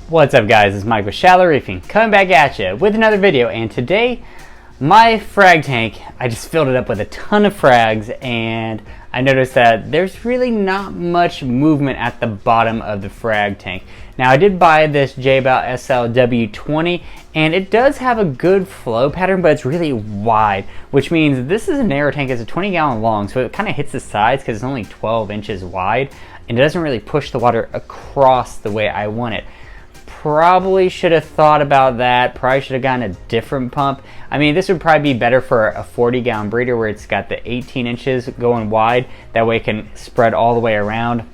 What's up guys, it's Mike with Shallow Reefing coming back at you with another video, and today my frag tank, I just filled it up with a ton of frags and I noticed that there's really not much movement at the bottom of the frag tank. Now I did buy this HG-010-S and it does have a good flow pattern, but it's really wide, which means this is a narrow tank. It's a 20-gallon long, so it kind of hits the sides because it's only 12 inches wide and it doesn't really push the water across the way I want it. Probably should have thought about that. Probably should have gotten a different pump. I mean, this would probably be better for a 40-gallon breeder where it's got the 18 inches going wide. That way it can spread all the way around.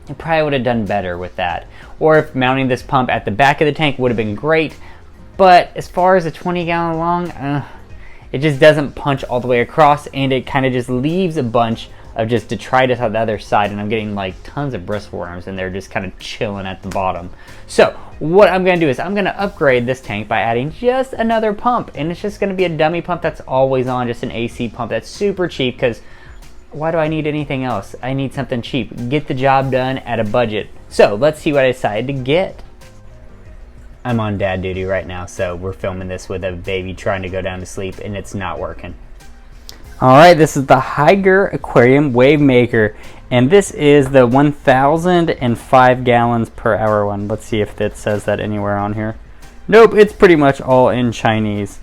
It probably would have done better with that. Or if mounting this pump at the back of the tank would have been great. But as far as a 20-gallon long, it just doesn't punch all the way across, and it kind of just leaves a bunch of just detritus on the other side, and I'm getting like tons of bristleworms and they're just kind of chilling at the bottom. So what I'm going to do is I'm going to upgrade this tank by adding just another pump, and it's just going to be a dummy pump that's always on, just an AC pump that's super cheap, because why do I need anything else? I need something cheap, get the job done at a budget. So let's see what I decided to get. I'm on dad duty right now, so we're filming this with a baby trying to go down to sleep and it's not working. Alright, this is the Hygger Aquarium Wave Maker, and this is the 1,005 gallons per hour one. Let's see if it says that anywhere on here. Nope, it's pretty much all in Chinese.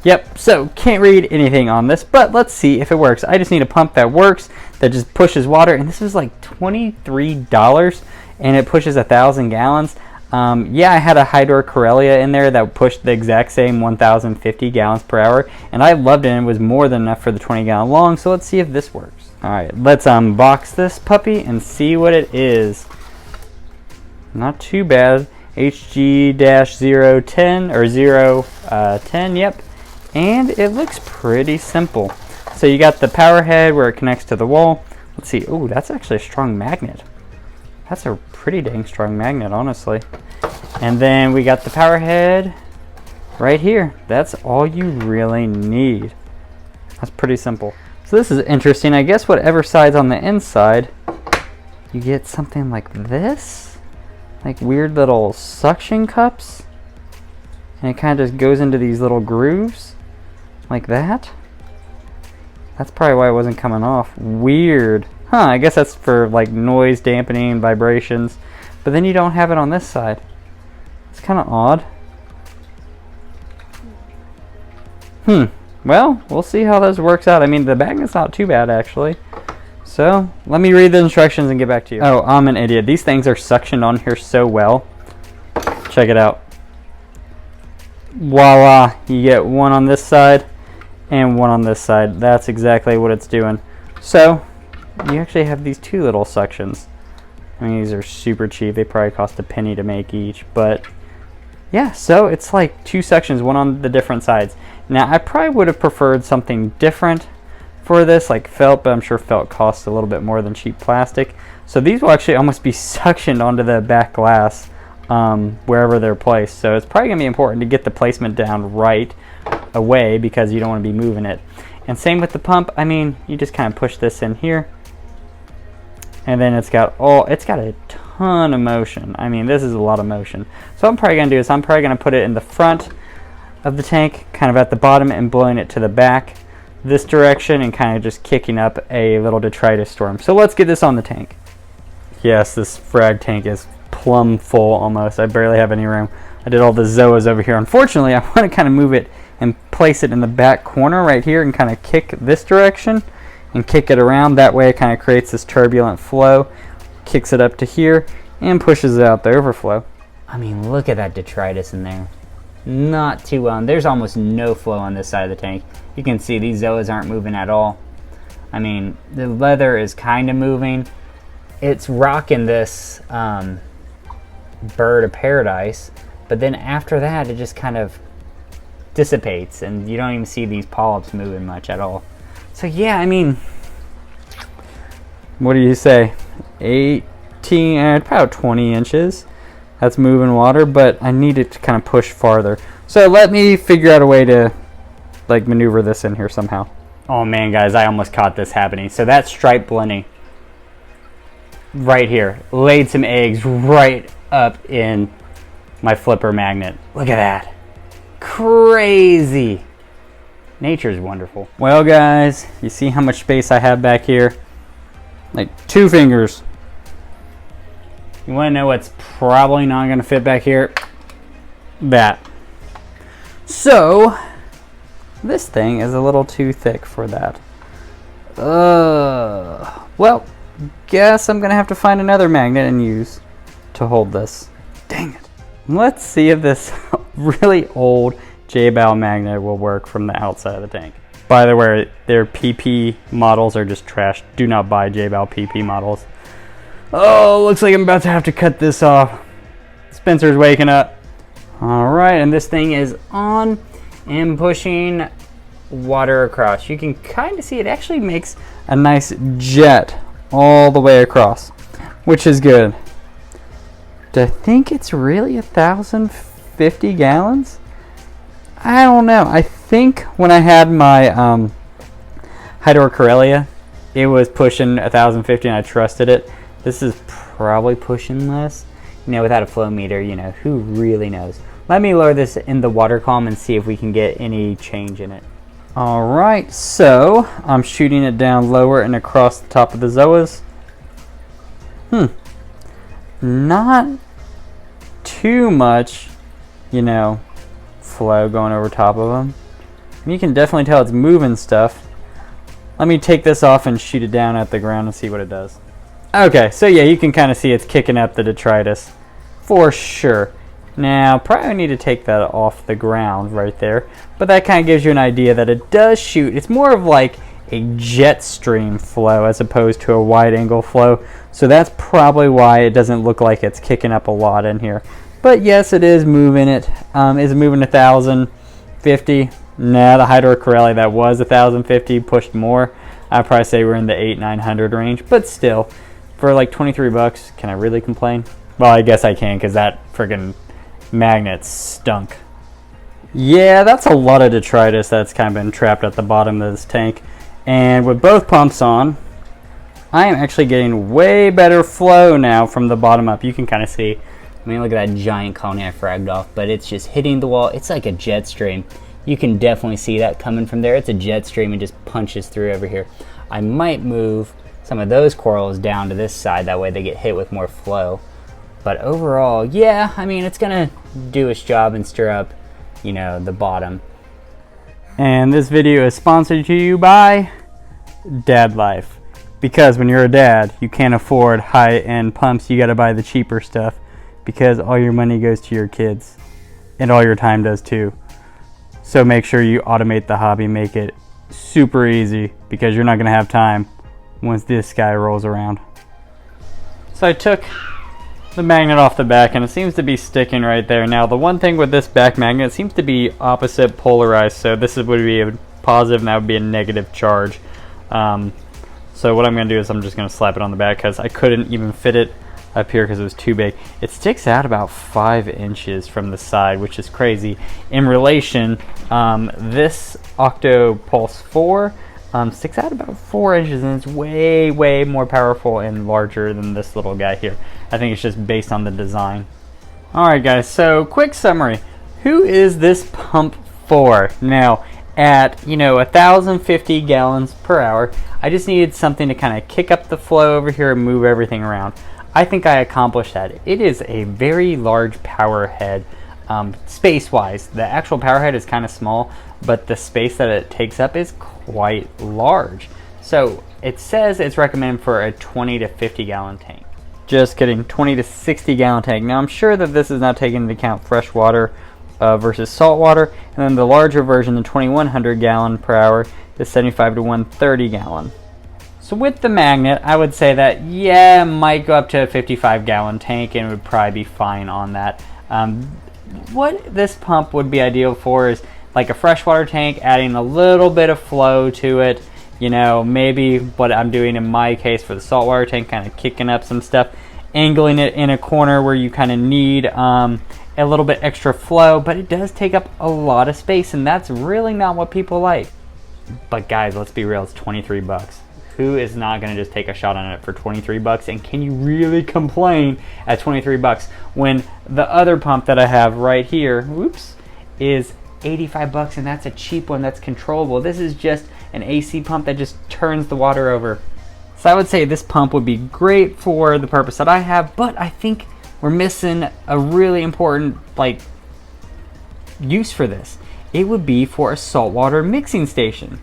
Yep, so can't read anything on this, but let's see if it works. I just need a pump that works, that just pushes water, and this is like $23, and it pushes 1,000 gallons. Yeah, I had a Hygger Corellia in there that pushed the exact same 1,050 gallons per hour, and I loved it, and it was more than enough for the 20-gallon long, so let's see if this works. Alright, let's unbox this puppy and see what it is. Not too bad. HG-010 or 010, yep. And it looks pretty simple. So you got the power head where it connects to the wall. Let's see. Oh, that's actually a strong magnet. That's a pretty dang strong magnet, honestly. And then we got the power head right here. That's all you really need. That's pretty simple. So this is interesting. I guess whatever side's on the inside, you get something like this. Like weird little suction cups. And it kind of just goes into these little grooves. Like that. That's probably why it wasn't coming off. Weird. Huh, I guess that's for like noise dampening, vibrations. But then you don't have it on this side. It's kind of odd. Well, we'll see how this works out. I mean, the magnet's not too bad, actually. So, let me read the instructions and get back to you. Oh, I'm an idiot. These things are suctioned on here so well. Check it out. Voila. You get one on this side and one on this side. That's exactly what it's doing. So, you actually have these two little suctions. I mean, these are super cheap. They probably cost a penny to make each, but yeah, so it's like two sections, one on the different sides. Now, I probably would have preferred something different for this, like felt, but I'm sure felt costs a little bit more than cheap plastic. So these will actually almost be suctioned onto the back glass wherever they're placed. So it's probably going to be important to get the placement down right away because you don't want to be moving it. And same with the pump. I mean, you just kind of push this in here. And then it's got a ton of motion. I mean, this is a lot of motion. So what I'm probably going to do is I'm probably going to put it in the front of the tank, kind of at the bottom, and blowing it to the back this direction and kind of just kicking up a little detritus storm. So let's get this on the tank. Yes, this frag tank is plumb full almost. I barely have any room. I did all the zoas over here. Unfortunately, I want to kind of move it and place it in the back corner right here and kind of kick this direction and kick it around. That way it kind of creates this turbulent flow, kicks it up to here, and pushes it out the overflow. I mean, look at that detritus in there. Not too well. There's almost no flow on this side of the tank. You can see these zoas aren't moving at all. I mean, the leather is kind of moving. It's rocking this bird of paradise, but then after that it just kind of dissipates and you don't even see these polyps moving much at all. So yeah, I mean, what do you say? 18, about 20 inches. That's moving water, but I need it to kind of push farther. So let me figure out a way to like maneuver this in here somehow. Oh man, guys, I almost caught this happening. So that striped blenny right here laid some eggs right up in my flipper magnet. Look at that. Crazy. Nature's wonderful. Well guys, you see how much space I have back here? Like 2 fingers. You want to know what's probably not going to fit back here? That. So, this thing is a little too thick for that. Well, guess I'm going to have to find another magnet and use to hold this. Dang it. Let's see if this really old J-bow magnet will work from the outside of the tank. By the way, their PP models are just trash. Do not buy J-bow PP models. Oh, looks like I'm about to have to cut this off. Spencer's waking up. All right, and this thing is on and pushing water across. You can kind of see it actually makes a nice jet all the way across, which is good. Do I think it's really 1,050 gallons? I don't know. I think when I had my Hydrocorellia, it was pushing 1,050 and I trusted it. This is probably pushing less. You know, without a flow meter, you know, who really knows? Let me lower this in the water column and see if we can get any change in it. All right, so I'm shooting it down lower and across the top of the zoas. Not too much, you know, flow going over top of them. You can definitely tell it's moving stuff. Let me take this off and shoot it down at the ground and see what it does. Okay, so yeah, you can kind of see it's kicking up the detritus for sure. Now, probably need to take that off the ground right there, but that kind of gives you an idea that it does shoot. It's more of like a jet stream flow as opposed to a wide angle flow, so that's probably why it doesn't look like it's kicking up a lot in here. But yes, it is moving it. Is it moving 1,050? Nah, the Hydrocorellia that was 1,050 pushed more. I'd probably say we're in the 800-900 range, but still, for like 23 bucks, can I really complain? Well, I guess I can, because that friggin' magnet stunk. Yeah, that's a lot of detritus that's kind of been trapped at the bottom of this tank. And with both pumps on, I am actually getting way better flow now from the bottom up. You can kind of see, I mean, look at that giant colony I fragged off, but it's just hitting the wall. It's like a jet stream. You can definitely see that coming from there. It's a jet stream and just punches through over here. I might move some of those corals down to this side, that way they get hit with more flow. But overall, yeah, I mean, it's gonna do its job and stir up, you know, the bottom. And this video is sponsored to you by Dad Life. Because when you're a dad, you can't afford high-end pumps. You gotta buy the cheaper stuff because all your money goes to your kids. And all your time does too. So make sure you automate the hobby, make it super easy because you're not gonna have time once this guy rolls around. So I took the magnet off the back and it seems to be sticking right there. Now the one thing with this back magnet, it seems to be opposite polarized, so this would be a positive and that would be a negative charge. So what I'm going to do is I'm just going to slap it on the back because I couldn't even fit it up here because it was too big. It sticks out about 5 inches from the side, which is crazy. In relation, this Octo Pulse 4 sticks out about 4 inches and it's way, way more powerful and larger than this little guy here. I think it's just based on the design. Alright guys, so quick summary. Who is this pump for? Now, at, you know, 1,050 gallons per hour, I just needed something to kind of kick up the flow over here and move everything around. I think I accomplished that. It is a very large power head. Space-wise, the actual power head is kind of small, but the space that it takes up is quite large. So it says it's recommended for a 20 to 50 gallon tank. Just kidding, 20 to 60 gallon tank. Now I'm sure that this is not taking into account fresh water versus salt water, and then the larger version, the 2100 gallon per hour, is 75 to 130 gallon. So with the magnet, I would say that, yeah, it might go up to a 55 gallon tank and it would probably be fine on that. What this pump would be ideal for is like a freshwater tank, adding a little bit of flow to it. You know, maybe what I'm doing in my case for the saltwater tank, kind of kicking up some stuff, angling it in a corner where you kind of need a little bit extra flow, but it does take up a lot of space and that's really not what people like. But guys, let's be real, it's 23 bucks. who is not going to just take a shot on it for 23 bucks? And can you really complain at 23 bucks when the other pump that I have right here, whoops, is 85 bucks, and that's a cheap one that's controllable. This is just an AC pump that just turns the water over. So I would say this pump would be great for the purpose that I have, but I think we're missing a really important use for this. It would be for a saltwater mixing station.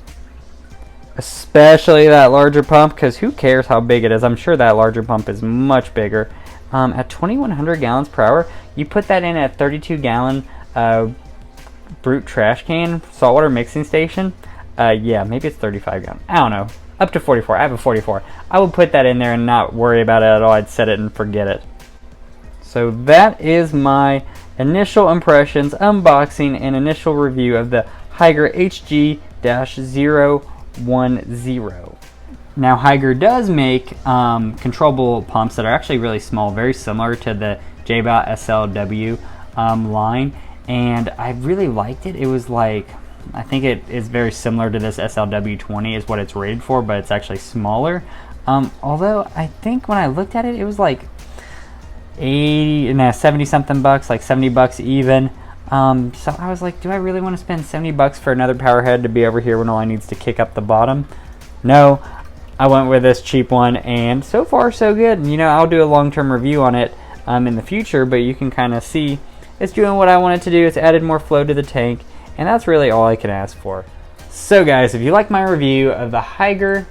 Especially that larger pump, because who cares how big it is? I'm sure that larger pump is much bigger. At 2,100 gallons per hour, you put that in a 32-gallon brute trash can saltwater mixing station. Yeah, maybe it's 35 gallon. I don't know. Up to 44. I have a 44. I would put that in there and not worry about it at all. I'd set it and forget it. So that is my initial impressions, unboxing, and initial review of the Hygger HG-010. Now Higer does make controllable pumps that are actually really small, very similar to the J-Bout SLW line, and I really liked it. It was like, I think it is very similar to this SLW20 is what it's rated for, but it's actually smaller. Although I think when I looked at it, it was like 70 something bucks, like 70 bucks even. So I was like, do I really want to spend 70 bucks for another power head to be over here when all I need is to kick up the bottom? No, I went with this cheap one, and so far so good. You know, I'll do a long-term review on it in the future, but you can kind of see it's doing what I want it to do. It's added more flow to the tank, and that's really all I can ask for. So guys, if you like my review of the Higer,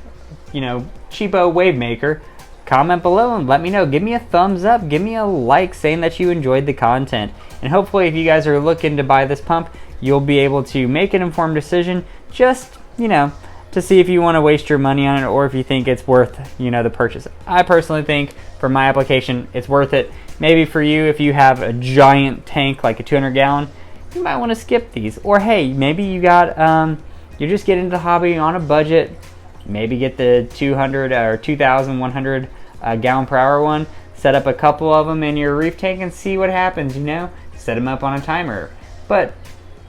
cheapo wave maker, comment below and let me know. Give me a thumbs up, give me a like saying that you enjoyed the content, and hopefully if you guys are looking to buy this pump, you'll be able to make an informed decision, just to see if you want to waste your money on it or if you think it's worth the purchase. I personally think for my application it's worth it. Maybe for you, if you have a giant tank like a 200 gallon, you might want to skip these. Or hey, maybe you got you're just getting into the hobby on a budget. Maybe get the 200 or 2,100 gallon per hour one. Set up a couple of them in your reef tank and see what happens. Set them up on a timer. But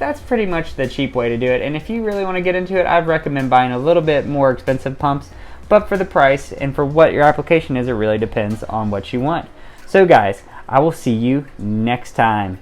that's pretty much the cheap way to do it. And if you really want to get into it, I'd recommend buying a little bit more expensive pumps. But for the price and for what your application is, it really depends on what you want. So guys, I will see you next time.